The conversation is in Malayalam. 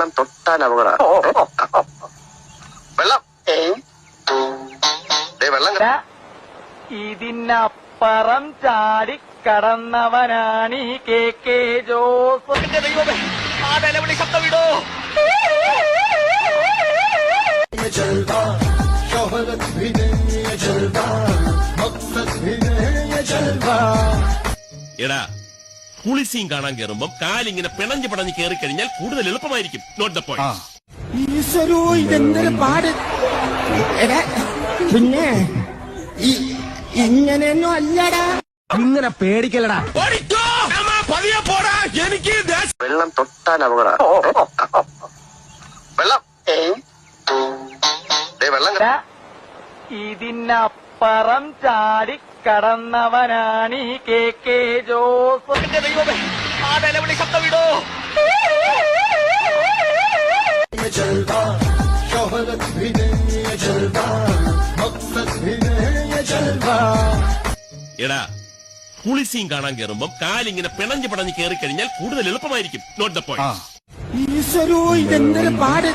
വെള്ളം തൊട്ടാൽ അപകട. വെള്ളം വെള്ളം ഇതിനപ്പുറം ചാടി കടന്നവനാണീ KK ജോസ്. ദൈവമേ, ആ നിലവിളി ശബ്ദം വിടോ. എടാ, പുളിസീൻ കാണാൻ കയറുമ്പോ കാലിങ്ങനെ പിണഞ്ഞ് പിണഞ്ഞ് കയറി കഴിഞ്ഞാൽ കൂടുതൽ എളുപ്പമായിരിക്കും. Not the point. ഈശ്വരോ, ഇതെന്തൊരു പാട്. പിന്നെ ഇങ്ങനെയൊന്നും അല്ലടാ. ഇങ്ങനെ പേടിക്കലടാ. എനിക്ക് വെള്ളം തൊട്ടാൽ അപകട. വെള്ളം വെള്ളം ഇതിനപ്പുറം ചാടി കടന്നവനാണീ KK ജോസ്. ദൈവമേ, ആ നിലവിളി ശബ്ദം വിടോ. എടാ, പുളിസീൻ കാണാൻ കയറുമ്പോ കാലിങ്ങനെ പിണഞ്ഞ് പിണഞ്ഞ് കയറി കഴിഞ്ഞാൽ കൂടുതൽ എളുപ്പമായിരിക്കും. Not the point. ഈശ്വരോ, ഇതെന്തൊരു പാട്.